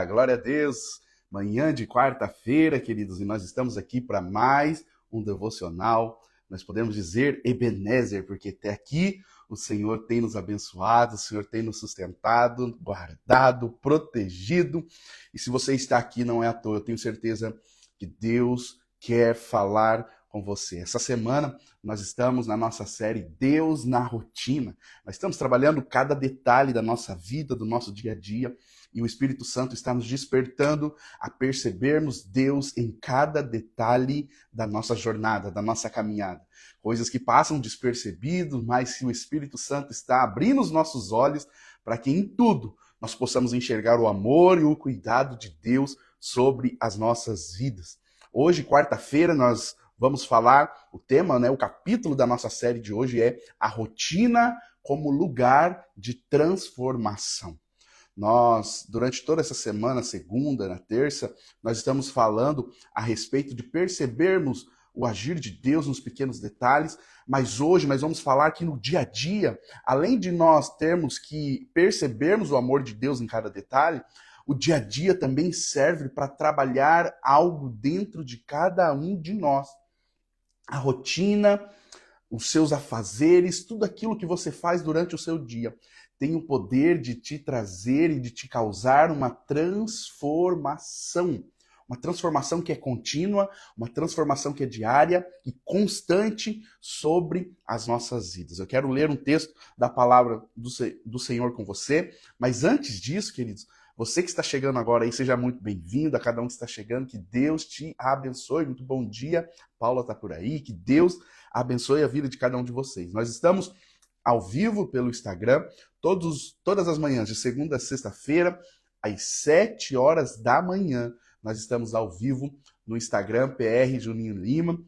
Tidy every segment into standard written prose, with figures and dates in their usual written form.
Glória a Deus. Manhã de quarta-feira, queridos, e nós estamos aqui para mais um devocional. Nós podemos dizer Ebenezer, porque até aqui o Senhor tem nos abençoado, o Senhor tem nos sustentado, guardado, protegido. E se você está aqui, não é à toa, eu tenho certeza que Deus quer falar com você. Essa semana nós estamos na nossa série Deus na Rotina. Nós estamos trabalhando cada detalhe da nossa vida, do nosso dia a dia, e o Espírito Santo está nos despertando a percebermos Deus em cada detalhe da nossa jornada, da nossa caminhada. Coisas que passam despercebidos, mas se o Espírito Santo está abrindo os nossos olhos para que em tudo nós possamos enxergar o amor e o cuidado de Deus sobre as nossas vidas. Hoje, quarta-feira, nós vamos falar, o tema, o capítulo da nossa série de hoje é a rotina como lugar de transformação. Nós, durante toda essa semana, segunda, na terça, nós estamos falando a respeito de percebermos o agir de Deus nos pequenos detalhes, mas hoje nós vamos falar que no dia a dia, além de nós termos que percebermos o amor de Deus em cada detalhe, o dia a dia também serve para trabalhar algo dentro de cada um de nós. A rotina, os seus afazeres, tudo aquilo que você faz durante o seu dia tem o poder de te trazer e de te causar uma transformação. Uma transformação que é contínua, uma transformação que é diária e constante sobre as nossas vidas. Eu quero ler um texto da palavra do Senhor com você, mas antes disso, queridos, você que está chegando agora aí, seja muito bem-vindo, a cada um que está chegando, que Deus te abençoe. Muito bom dia, Paula está por aí, que Deus abençoe a vida de cada um de vocês. Nós estamos ao vivo pelo Instagram, todas as manhãs, de segunda a sexta-feira, às 7 horas da manhã. Nós estamos ao vivo no Instagram, PR Juninho Lima.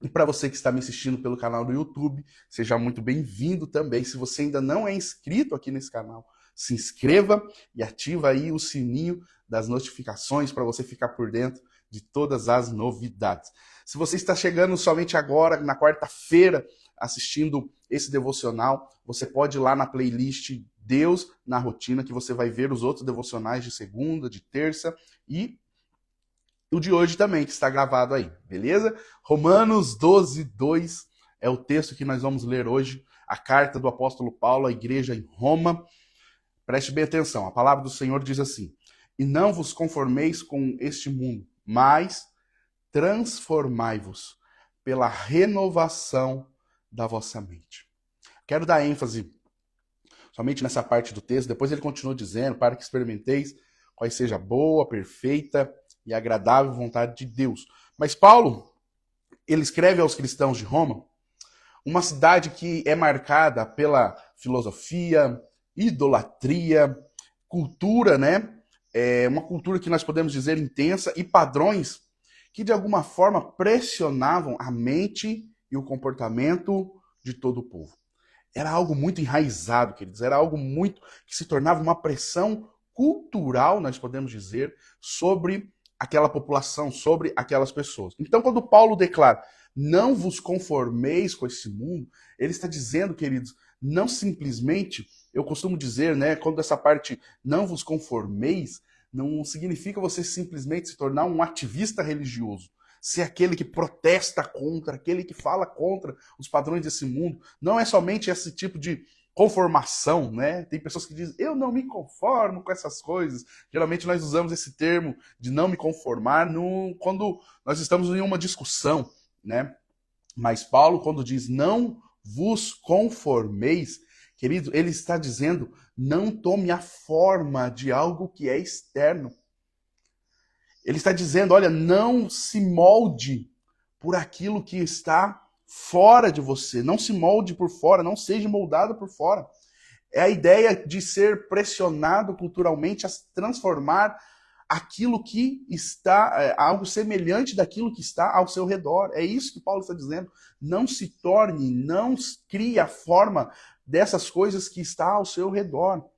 E para você que está me assistindo pelo canal do YouTube, seja muito bem-vindo também. Se você ainda não é inscrito aqui nesse canal, se inscreva e ativa aí o sininho das notificações para você ficar por dentro de todas as novidades. Se você está chegando somente agora, na quarta-feira, assistindo esse devocional, você pode ir lá na playlist Deus na Rotina, que você vai ver os outros devocionais de segunda, de terça e o de hoje também, que está gravado aí, beleza? Romanos 12, 2 é o texto que nós vamos ler hoje, a carta do apóstolo Paulo à igreja em Roma. Preste bem atenção, a palavra do Senhor diz assim: e não vos conformeis com este mundo, mas transformai-vos pela renovação da vossa mente. Quero dar ênfase somente nessa parte do texto, depois ele continua dizendo, para que experimenteis qual seja a boa, perfeita e agradável vontade de Deus. Mas Paulo, ele escreve aos cristãos de Roma, uma cidade que é marcada pela filosofia, idolatria, cultura, uma cultura que nós podemos dizer intensa e padrões que de alguma forma pressionavam a mente e o comportamento de todo o povo. Era algo muito enraizado, queridos, era algo muito que se tornava uma pressão cultural, nós podemos dizer, sobre aquela população, sobre aquelas pessoas. Então, quando Paulo declara, não vos conformeis com esse mundo, ele está dizendo, queridos, não simplesmente, eu costumo dizer, quando essa parte não vos conformeis, não significa você simplesmente se tornar um ativista religioso, ser aquele que protesta contra, aquele que fala contra os padrões desse mundo. Não é somente esse tipo de conformação, Tem pessoas que dizem, eu não me conformo com essas coisas. Geralmente nós usamos esse termo de não me conformar quando nós estamos em uma discussão, Mas Paulo, quando diz não vos conformeis, querido, ele está dizendo, não tome a forma de algo que é externo. Ele está dizendo, olha, não se molde por aquilo que está fora de você. Não se molde por fora, não seja moldado por fora. É a ideia de ser pressionado culturalmente a transformar aquilo que está, algo semelhante daquilo que está ao seu redor. É isso que Paulo está dizendo. Não se torne, não crie a forma dessas coisas que está ao seu redor.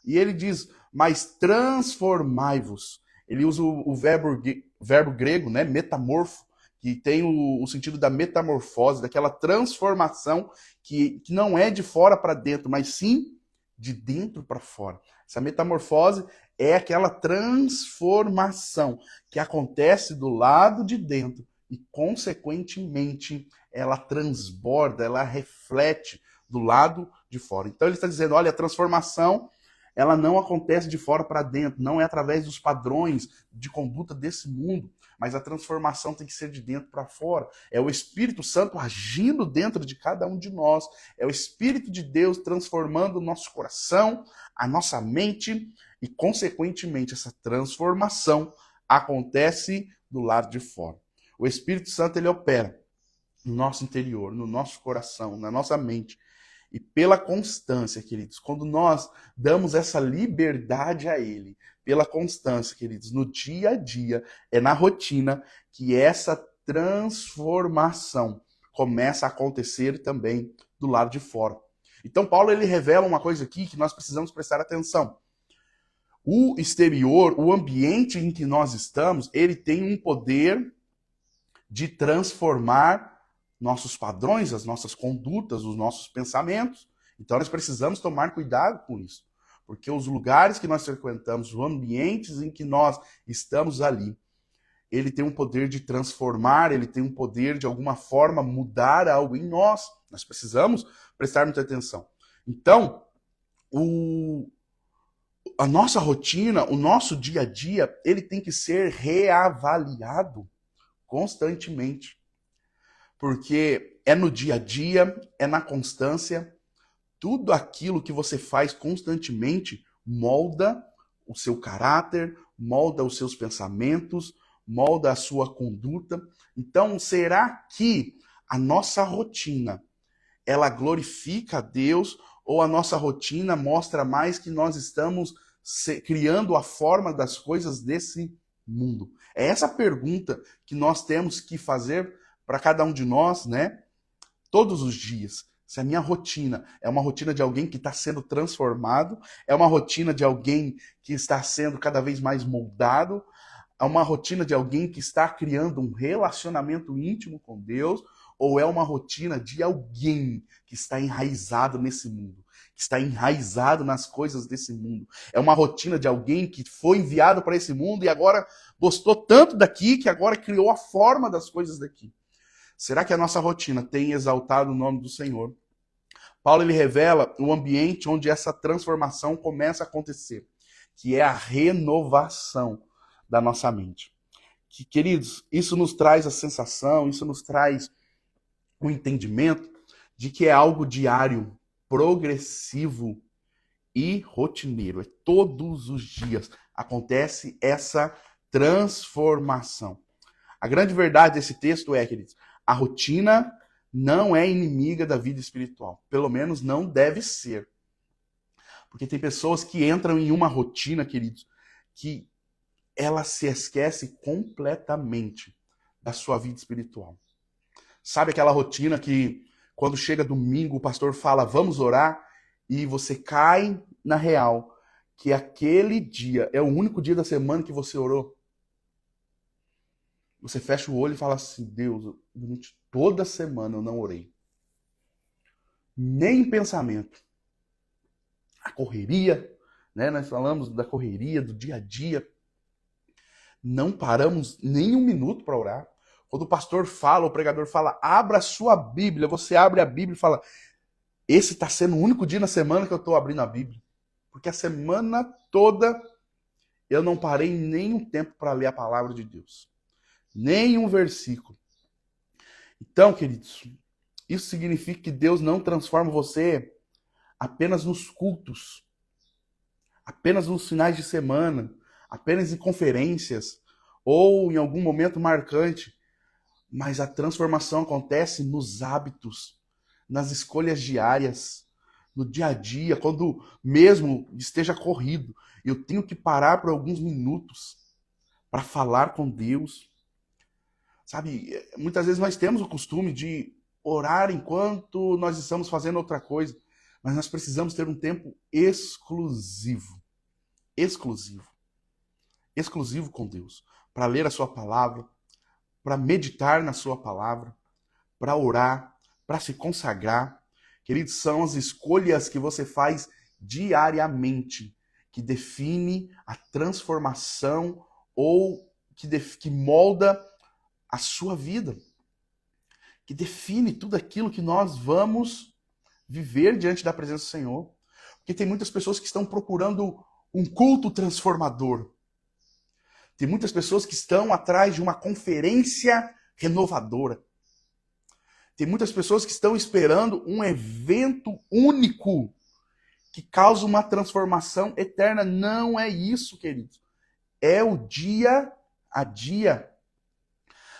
E ele diz, mas transformai-vos. Ele usa o verbo grego, metamorfo, que tem o sentido da metamorfose, daquela transformação que não é de fora para dentro, mas sim de dentro para fora. Essa metamorfose é aquela transformação que acontece do lado de dentro e, consequentemente, ela transborda, ela reflete do lado de fora. Então ele está dizendo, olha, a transformação ela não acontece de fora para dentro, não é através dos padrões de conduta desse mundo, mas a transformação tem que ser de dentro para fora. É o Espírito Santo agindo dentro de cada um de nós, é o Espírito de Deus transformando o nosso coração, a nossa mente, e consequentemente essa transformação acontece do lado de fora. O Espírito Santo ele opera no nosso interior, no nosso coração, na nossa mente. E pela constância, queridos, quando nós damos essa liberdade a Ele, pela constância, queridos, no dia a dia, é na rotina que essa transformação começa a acontecer também do lado de fora. Então Paulo ele revela uma coisa aqui que nós precisamos prestar atenção. O exterior, o ambiente em que nós estamos, ele tem um poder de transformar nossos padrões, as nossas condutas, os nossos pensamentos. Então nós precisamos tomar cuidado com isso, porque os lugares que nós frequentamos, os ambientes em que nós estamos ali, ele tem um poder de transformar, ele tem um poder de alguma forma mudar algo em nós. Nós precisamos prestar muita atenção. Então, a nossa rotina, o nosso dia a dia, ele tem que ser reavaliado constantemente. Porque é no dia a dia, é na constância, tudo aquilo que você faz constantemente molda o seu caráter, molda os seus pensamentos, molda a sua conduta. Então, será que a nossa rotina, ela glorifica a Deus ou a nossa rotina mostra mais que nós estamos criando a forma das coisas desse mundo? É essa pergunta que nós temos que fazer para cada um de nós, né? Todos os dias. Se a minha rotina é uma rotina de alguém que está sendo transformado, é uma rotina de alguém que está sendo cada vez mais moldado, é uma rotina de alguém que está criando um relacionamento íntimo com Deus, ou é uma rotina de alguém que está enraizado nesse mundo, que está enraizado nas coisas desse mundo. É uma rotina de alguém que foi enviado para esse mundo e agora gostou tanto daqui que agora criou a forma das coisas daqui. Será que a nossa rotina tem exaltado o nome do Senhor? Paulo ele revela o ambiente onde essa transformação começa a acontecer, que é a renovação da nossa mente. Que, queridos, isso nos traz a sensação, isso nos traz o entendimento de que é algo diário, progressivo e rotineiro. É todos os dias acontece essa transformação. A grande verdade desse texto é, queridos, a rotina não é inimiga da vida espiritual. Pelo menos não deve ser. Porque tem pessoas que entram em uma rotina, queridos, que ela se esquece completamente da sua vida espiritual. Sabe aquela rotina que quando chega domingo o pastor fala, vamos orar, e você cai na real que aquele dia é o único dia da semana que você orou? Você fecha o olho e fala assim, Deus, durante toda a semana eu não orei. Nem em pensamento. A correria, né? Nós falamos da correria, do dia a dia. Não paramos nem um minuto para orar. Quando o pastor fala, o pregador fala, abra a sua Bíblia. Você abre a Bíblia e fala, esse está sendo o único dia na semana que eu estou abrindo a Bíblia. Porque a semana toda eu não parei nem um tempo para ler a palavra de Deus. Nem um versículo. Então, queridos, isso significa que Deus não transforma você apenas nos cultos, apenas nos finais de semana, apenas em conferências ou em algum momento marcante, mas a transformação acontece nos hábitos, nas escolhas diárias, no dia a dia, quando mesmo esteja corrido, eu tenho que parar por alguns minutos para falar com Deus. Sabe, muitas vezes nós temos o costume de orar enquanto nós estamos fazendo outra coisa, mas nós precisamos ter um tempo exclusivo, exclusivo com Deus, para ler a sua palavra, para meditar na sua palavra, para orar, para se consagrar. Queridos, são as escolhas que você faz diariamente que define a transformação ou que molda a sua vida, que define tudo aquilo que nós vamos viver diante da presença do Senhor. Porque tem muitas pessoas que estão procurando um culto transformador. Tem muitas pessoas que estão atrás de uma conferência renovadora. Tem muitas pessoas que estão esperando um evento único que causa uma transformação eterna. Não é isso, queridos. É o dia a dia.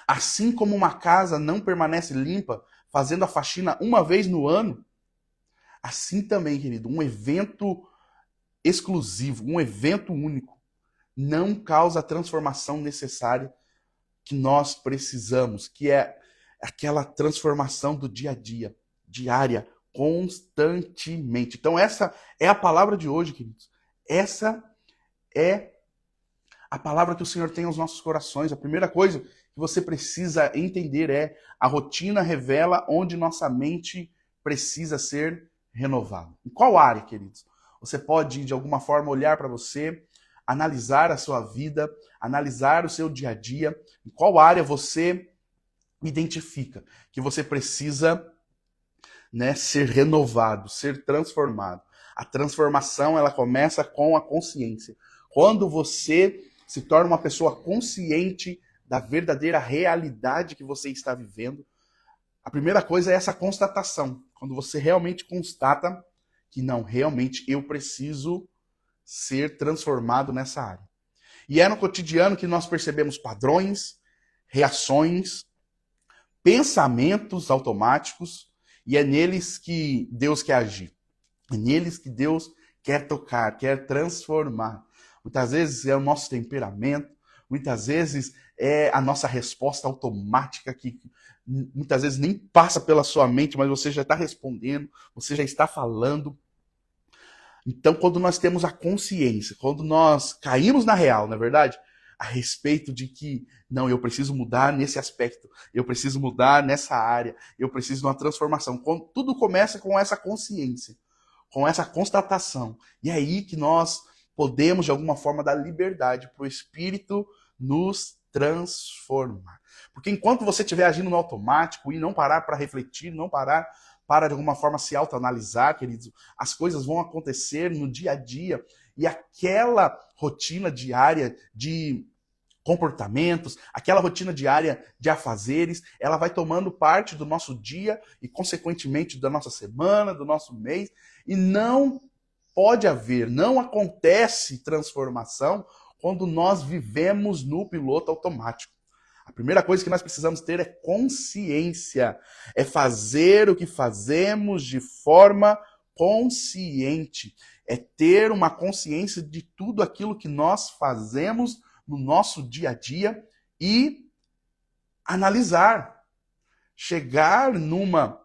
Assim como uma casa não permanece limpa, fazendo a faxina uma vez no ano, assim também, querido, um evento exclusivo, um evento único, não causa a transformação necessária que nós precisamos, que é aquela transformação do dia a dia, diária, constantemente. Então essa é a palavra de hoje, queridos. Essa é a palavra que o Senhor tem aos nossos corações. A primeira coisa que você precisa entender é: a rotina revela onde nossa mente precisa ser renovada. Em qual área, queridos? Você pode, de alguma forma, olhar para você, analisar a sua vida, analisar o seu dia a dia, em qual área você identifica que você precisa, ser renovado, ser transformado. A transformação, ela começa com a consciência. Quando você se torna uma pessoa consciente da verdadeira realidade que você está vivendo, a primeira coisa é essa constatação. Quando você realmente constata que não, realmente eu preciso ser transformado nessa área. E é no cotidiano que nós percebemos padrões, reações, pensamentos automáticos, e é neles que Deus quer agir. É neles que Deus quer tocar, quer transformar. Muitas vezes é o nosso temperamento, muitas vezes é a nossa resposta automática que muitas vezes nem passa pela sua mente, mas você já está respondendo, você já está falando. Então, quando nós temos a consciência, quando nós caímos na real, na é verdade, a respeito de que, não, eu preciso mudar nesse aspecto, eu preciso mudar nessa área, eu preciso de uma transformação. Tudo começa com essa consciência, com essa constatação. E é aí que nós podemos, de alguma forma, dar liberdade para o Espírito nos transformar. Porque enquanto você estiver agindo no automático e não parar para refletir, não parar para, de alguma forma, se autoanalisar, queridos, as coisas vão acontecer no dia a dia e aquela rotina diária de comportamentos, aquela rotina diária de afazeres, ela vai tomando parte do nosso dia e, consequentemente, da nossa semana, do nosso mês, e não pode haver, não acontece transformação quando nós vivemos no piloto automático. A primeira coisa que nós precisamos ter é consciência, é fazer o que fazemos de forma consciente, é ter uma consciência de tudo aquilo que nós fazemos no nosso dia a dia e analisar, chegar numa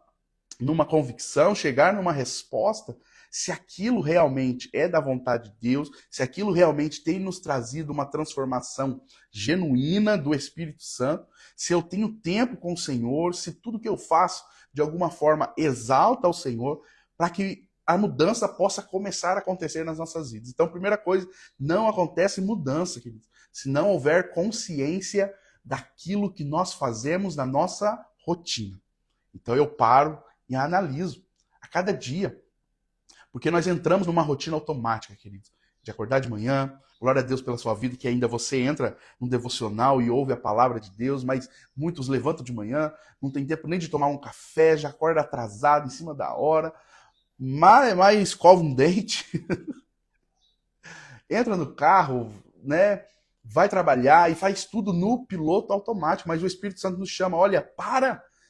convicção, chegar numa resposta, se aquilo realmente é da vontade de Deus, se aquilo realmente tem nos trazido uma transformação genuína do Espírito Santo, se eu tenho tempo com o Senhor, se tudo que eu faço de alguma forma exalta ao Senhor, para que a mudança possa começar a acontecer nas nossas vidas. Então, primeira coisa, não acontece mudança, queridos, se não houver consciência daquilo que nós fazemos na nossa rotina. Então eu paro e analiso a cada dia. Porque nós entramos numa rotina automática, queridos. De acordar de manhã, glória a Deus pela sua vida, que ainda você entra num devocional e ouve a palavra de Deus, mas muitos levantam de manhã, não tem tempo nem de tomar um café, já acorda atrasado, em cima da hora, mas escova um dente, entra no carro, vai trabalhar e faz tudo no piloto automático, mas o Espírito Santo nos chama, olha,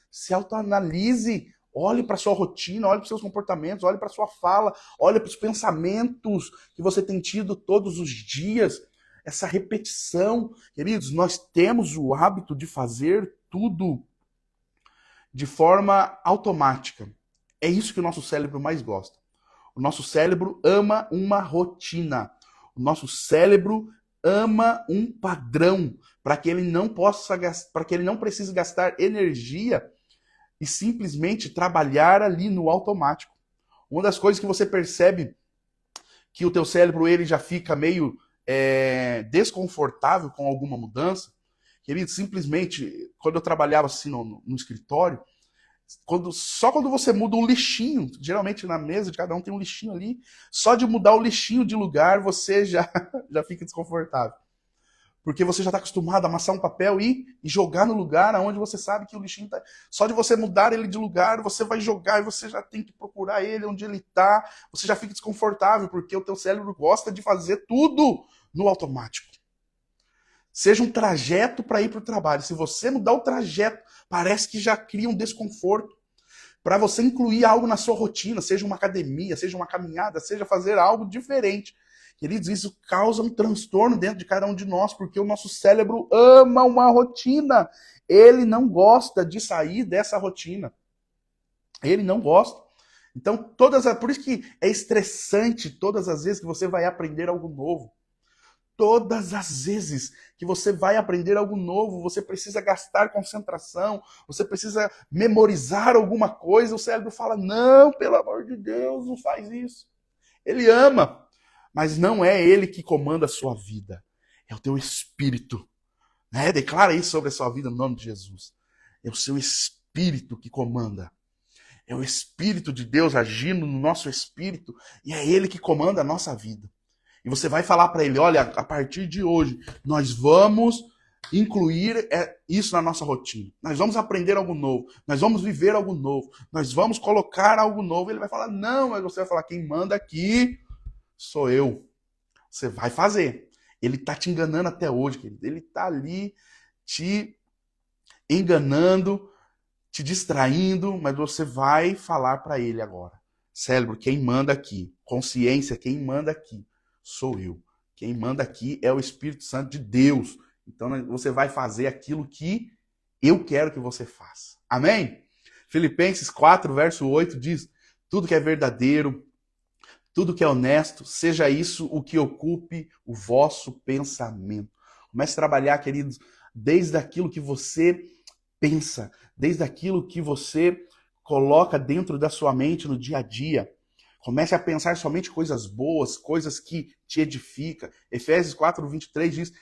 se autoanalise, olhe para a sua rotina, olhe para os seus comportamentos, olhe para a sua fala, olhe para os pensamentos que você tem tido todos os dias. Essa repetição. Queridos, nós temos o hábito de fazer tudo de forma automática. É isso que o nosso cérebro mais gosta. O nosso cérebro ama uma rotina. O nosso cérebro ama um padrão para que ele não precise gastar energia e simplesmente trabalhar ali no automático. Uma das coisas que você percebe que o teu cérebro ele já fica meio desconfortável com alguma mudança. Querido, simplesmente, quando eu trabalhava assim no escritório, só quando você muda um lixinho, geralmente na mesa de cada um tem um lixinho ali, só de mudar o lixinho de lugar você já fica desconfortável. Porque você já está acostumado a amassar um papel e jogar no lugar onde você sabe que o lixinho está. Só de você mudar ele de lugar, você vai jogar e você já tem que procurar ele onde ele está. Você já fica desconfortável, porque o teu cérebro gosta de fazer tudo no automático. Seja um trajeto para ir para o trabalho. Se você mudar o trajeto, parece que já cria um desconforto. Para você incluir algo na sua rotina, seja uma academia, seja uma caminhada, seja fazer algo diferente. Queridos, isso causa um transtorno dentro de cada um de nós, porque o nosso cérebro ama uma rotina. Ele não gosta de sair dessa rotina. Ele não gosta. Então, por isso que é estressante todas as vezes que você vai aprender algo novo. Todas as vezes que você vai aprender algo novo, você precisa gastar concentração, você precisa memorizar alguma coisa, o cérebro fala, não, pelo amor de Deus, não faz isso. Ele ama. Mas não é ele que comanda a sua vida. É o teu espírito. Né? Declara isso sobre a sua vida no nome de Jesus. É o seu espírito que comanda. É o Espírito de Deus agindo no nosso espírito. E é ele que comanda a nossa vida. E você vai falar para ele, olha, a partir de hoje, nós vamos incluir isso na nossa rotina. Nós vamos aprender algo novo. Nós vamos viver algo novo. Nós vamos colocar algo novo. Ele vai falar, não, mas você vai falar, quem manda aqui sou eu. Você vai fazer. Ele tá te enganando até hoje, querido. Ele tá ali te enganando, te distraindo, mas você vai falar para ele agora. Cérebro, quem manda aqui? Consciência, quem manda aqui? Sou eu. Quem manda aqui é o Espírito Santo de Deus. Então você vai fazer aquilo que eu quero que você faça. Amém? Filipenses 4, verso 8 diz, tudo que é verdadeiro, tudo que é honesto, seja isso o que ocupe o vosso pensamento. Comece a trabalhar, queridos, desde aquilo que você pensa, desde aquilo que você coloca dentro da sua mente no dia a dia. Comece a pensar somente coisas boas, coisas que te edificam. Efésios 4, 23 diz,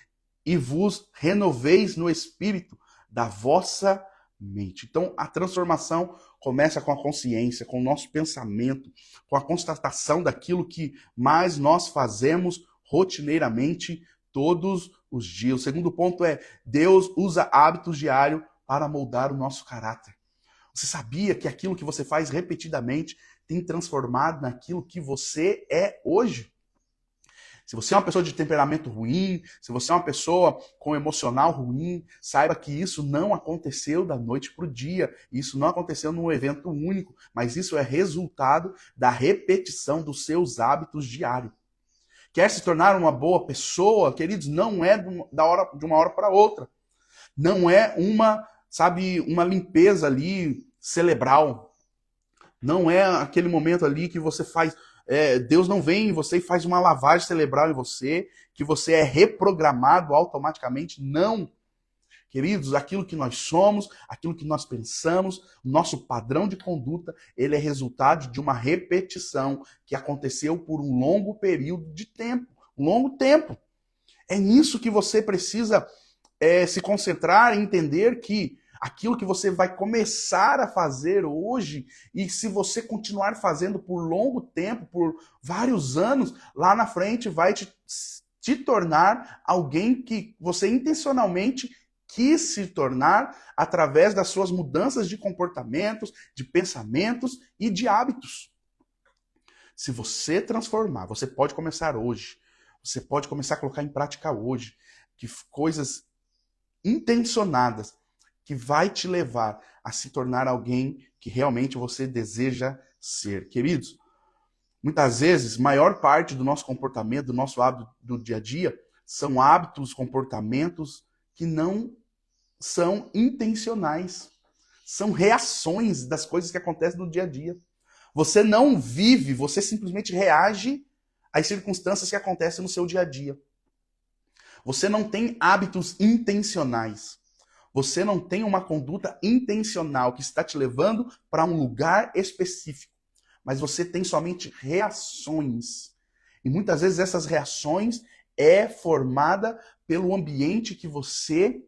e vos renoveis no espírito da vossa mente. Então, a transformação começa com a consciência, com o nosso pensamento, com a constatação daquilo que mais nós fazemos rotineiramente todos os dias. O segundo ponto é, Deus usa hábitos diários para moldar o nosso caráter. Você sabia que aquilo que você faz repetidamente tem transformado naquilo que você é hoje? Se você é uma pessoa de temperamento ruim, se você é uma pessoa com emocional ruim, saiba que isso não aconteceu da noite para o dia. Isso não aconteceu num evento único, mas isso é resultado da repetição dos seus hábitos diários. Quer se tornar uma boa pessoa, queridos, não é de uma hora para outra. Não é uma limpeza ali cerebral. Não é aquele momento ali que você faz... Deus não vem em você e faz uma lavagem cerebral em você, que você é reprogramado automaticamente. Não. Queridos, aquilo que nós somos, aquilo que nós pensamos, o nosso padrão de conduta, ele é resultado de uma repetição que aconteceu por um longo período de tempo. Um longo tempo. É nisso que você precisa se concentrar e entender que aquilo que você vai começar a fazer hoje, e se você continuar fazendo por longo tempo, por vários anos, lá na frente vai te tornar alguém que você intencionalmente quis se tornar através das suas mudanças de comportamentos, de pensamentos e de hábitos. Se você transformar, você pode começar hoje, você pode começar a colocar em prática hoje, que coisas intencionadas que vai te levar a se tornar alguém que realmente você deseja ser. Queridos, muitas vezes, maior parte do nosso comportamento, do nosso hábito do dia a dia, são hábitos, comportamentos que não são intencionais. São reações das coisas que acontecem no dia a dia. Você não vive, você simplesmente reage às circunstâncias que acontecem no seu dia a dia. Você não tem hábitos intencionais. Você não tem uma conduta intencional que está te levando para um lugar específico. Mas você tem somente reações. E muitas vezes essas reações é formada pelo ambiente que você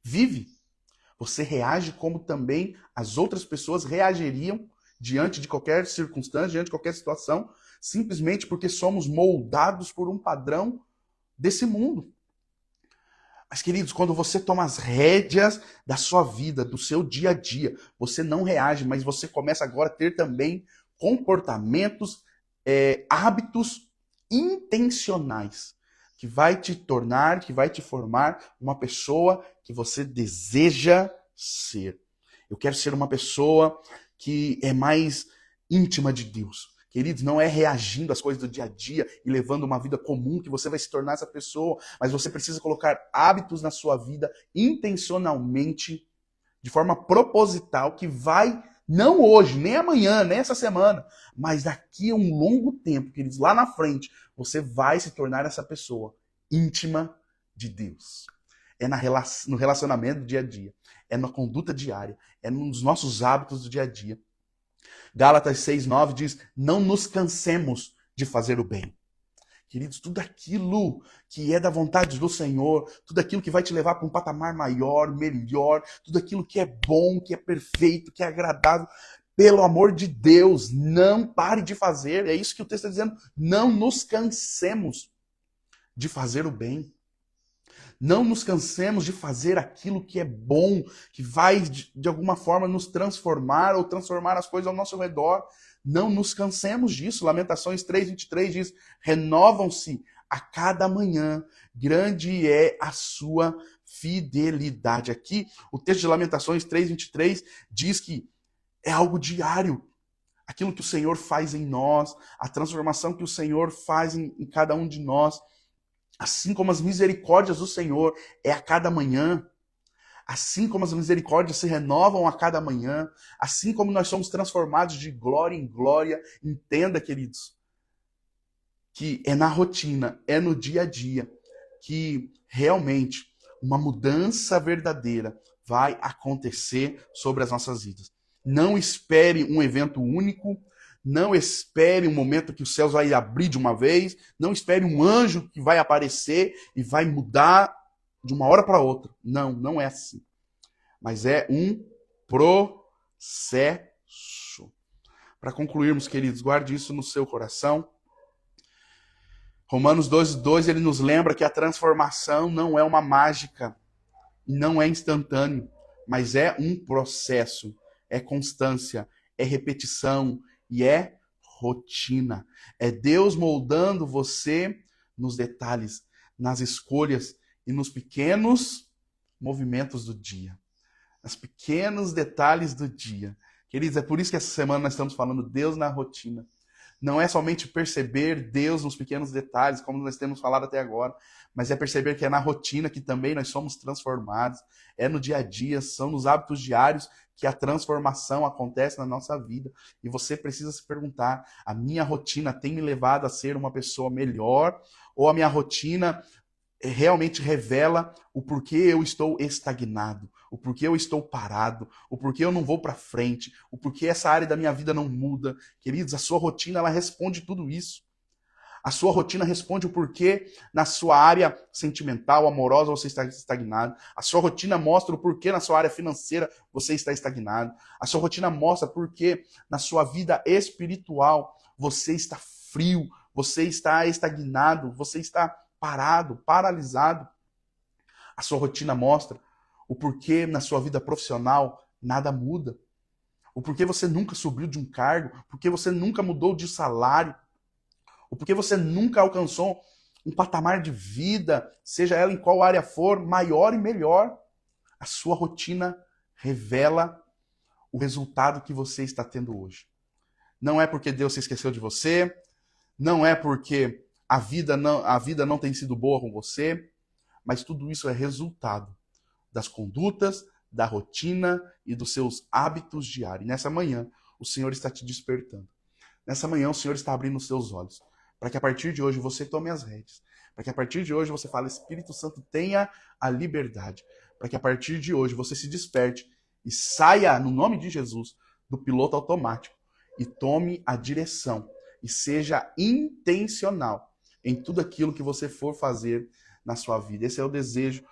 vive. Você reage como também as outras pessoas reagiriam diante de qualquer circunstância, diante de qualquer situação, simplesmente porque somos moldados por um padrão desse mundo. Mas, queridos, quando você toma as rédeas da sua vida, do seu dia a dia, você não reage, mas você começa agora a ter também comportamentos, hábitos intencionais, que vai te tornar, que vai te formar uma pessoa que você deseja ser. Eu quero ser uma pessoa que é mais íntima de Deus. Queridos, não é reagindo às coisas do dia a dia e levando uma vida comum que você vai se tornar essa pessoa, mas você precisa colocar hábitos na sua vida intencionalmente, de forma proposital, que vai, não hoje, nem amanhã, nem essa semana, mas daqui a um longo tempo, queridos, lá na frente, você vai se tornar essa pessoa íntima de Deus. É no relacionamento do dia a dia, é na conduta diária, é nos nossos hábitos do dia a dia. Gálatas 6:9 diz, não nos cansemos de fazer o bem. Queridos, tudo aquilo que é da vontade do Senhor, tudo aquilo que vai te levar para um patamar maior, melhor, tudo aquilo que é bom, que é perfeito, que é agradável, pelo amor de Deus, não pare de fazer. É isso que o texto está dizendo. Não nos cansemos de fazer o bem. Não nos cansemos de fazer aquilo que é bom, que vai, de alguma forma, nos transformar ou transformar as coisas ao nosso redor. Não nos cansemos disso. Lamentações 3:23 diz, renovam-se a cada manhã, grande é a sua fidelidade. Aqui, o texto de Lamentações 3:23 diz que é algo diário. Aquilo que o Senhor faz em nós, a transformação que o Senhor faz em cada um de nós. Assim como as misericórdias do Senhor é a cada manhã, assim como as misericórdias se renovam a cada manhã, assim como nós somos transformados de glória em glória, entenda, queridos, que é na rotina, é no dia a dia, que realmente uma mudança verdadeira vai acontecer sobre as nossas vidas. Não espere um evento único, não espere um momento que os céus vai abrir de uma vez, não espere um anjo que vai aparecer e vai mudar de uma hora para outra. Não, não é assim. Mas é um processo. Para concluirmos, queridos, guarde isso no seu coração. Romanos 12:2, ele nos lembra que a transformação não é uma mágica, não é instantâneo, mas é um processo, é constância, é repetição e é rotina. É Deus moldando você nos detalhes, nas escolhas e nos pequenos movimentos do dia. Nos pequenos detalhes do dia. Queridos, é por isso que essa semana nós estamos falando Deus na rotina. Não é somente perceber Deus nos pequenos detalhes, como nós temos falado até agora, mas é perceber que é na rotina que também nós somos transformados, é no dia a dia, são nos hábitos diários que a transformação acontece na nossa vida. E você precisa se perguntar, a minha rotina tem me levado a ser uma pessoa melhor? Ou a minha rotina realmente revela o porquê eu estou estagnado, o porquê eu estou parado, o porquê eu não vou para frente, o porquê essa área da minha vida não muda? Queridos, a sua rotina, ela responde tudo isso. A sua rotina responde o porquê na sua área sentimental, amorosa, você está estagnado. A sua rotina mostra o porquê na sua área financeira você está estagnado. A sua rotina mostra porquê na sua vida espiritual você está frio, você está estagnado, você está parado, paralisado. A sua rotina mostra o porquê na sua vida profissional nada muda. O porquê você nunca subiu de um cargo, porque você nunca mudou de salário, o porquê você nunca alcançou um patamar de vida, seja ela em qual área for, maior e melhor. A sua rotina revela o resultado que você está tendo hoje. Não é porque Deus se esqueceu de você, não é porque a vida não tem sido boa com você, mas tudo isso é resultado das condutas, da rotina e dos seus hábitos diários. Nessa manhã, o Senhor está te despertando. Nessa manhã, o Senhor está abrindo os seus olhos, para que a partir de hoje você tome as rédeas, para que a partir de hoje você fale, Espírito Santo, tenha a liberdade, para que a partir de hoje você se desperte e saia, no nome de Jesus, do piloto automático e tome a direção e seja intencional em tudo aquilo que você for fazer na sua vida. Esse é o desejo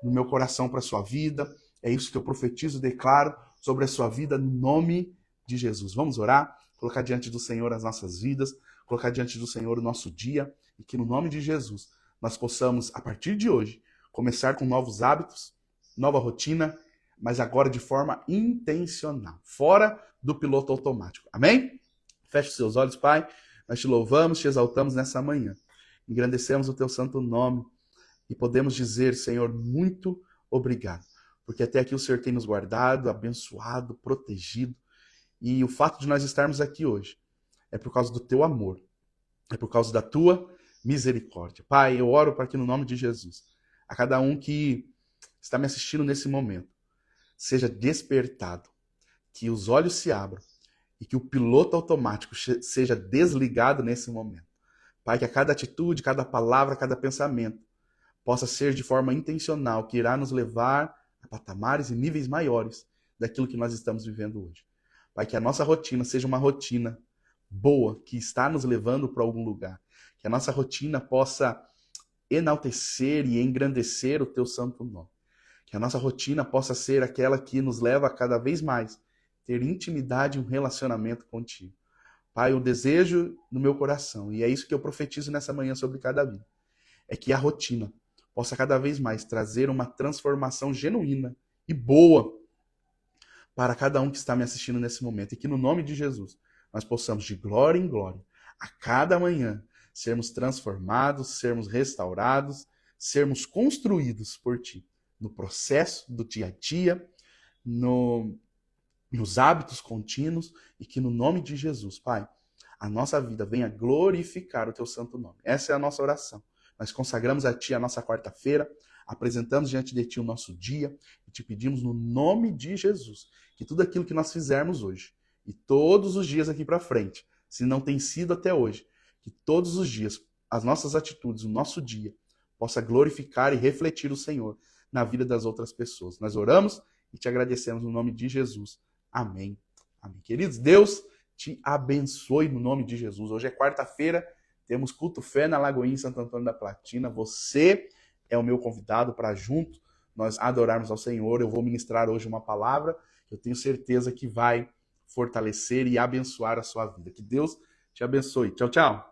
no meu coração para a sua vida. É isso que eu profetizo e declaro sobre a sua vida no nome de Jesus. Vamos orar, colocar diante do Senhor as nossas vidas, colocar diante do Senhor o nosso dia e que no nome de Jesus nós possamos, a partir de hoje, começar com novos hábitos, nova rotina, mas agora de forma intencional, fora do piloto automático. Amém? Feche os seus olhos, Pai. Nós te louvamos, te exaltamos nessa manhã. Engrandecemos o teu santo nome e podemos dizer, Senhor, muito obrigado, porque até aqui o Senhor tem nos guardado, abençoado, protegido. E o fato de nós estarmos aqui hoje é por causa do teu amor, é por causa da tua misericórdia. Pai, eu oro para que no nome de Jesus, a cada um que está me assistindo nesse momento, seja despertado, que os olhos se abram e que o piloto automático seja desligado nesse momento. Pai, que a cada atitude, cada palavra, cada pensamento possa ser de forma intencional, que irá nos levar a patamares e níveis maiores daquilo que nós estamos vivendo hoje. Pai, que a nossa rotina seja uma rotina boa, que está nos levando para algum lugar. Que a nossa rotina possa enaltecer e engrandecer o teu santo nome. Que a nossa rotina possa ser aquela que nos leva a cada vez mais ter intimidade e um relacionamento contigo. Pai, o desejo no meu coração, e é isso que eu profetizo nessa manhã sobre cada vida, é que a rotina possa cada vez mais trazer uma transformação genuína e boa para cada um que está me assistindo nesse momento. E que no nome de Jesus nós possamos, de glória em glória, a cada manhã, sermos transformados, sermos restaurados, sermos construídos por Ti, no processo do dia a dia, nos hábitos contínuos, e que no nome de Jesus, Pai, a nossa vida venha glorificar o Teu santo nome. Essa é a nossa oração. Nós consagramos a Ti a nossa quarta-feira, apresentamos diante de Ti o nosso dia e Te pedimos no nome de Jesus que tudo aquilo que nós fizermos hoje e todos os dias aqui para frente, se não tem sido até hoje, que todos os dias as nossas atitudes, o nosso dia, possa glorificar e refletir o Senhor na vida das outras pessoas. Nós oramos e Te agradecemos no nome de Jesus. Amém. Amém. Queridos, Deus te abençoe no nome de Jesus. Hoje é quarta-feira, temos culto fé na Lagoinha em Santo Antônio da Platina. Você é o meu convidado para junto nós adorarmos ao Senhor. Eu vou ministrar hoje uma palavra que eu tenho certeza que vai fortalecer e abençoar a sua vida. Que Deus te abençoe. Tchau, tchau.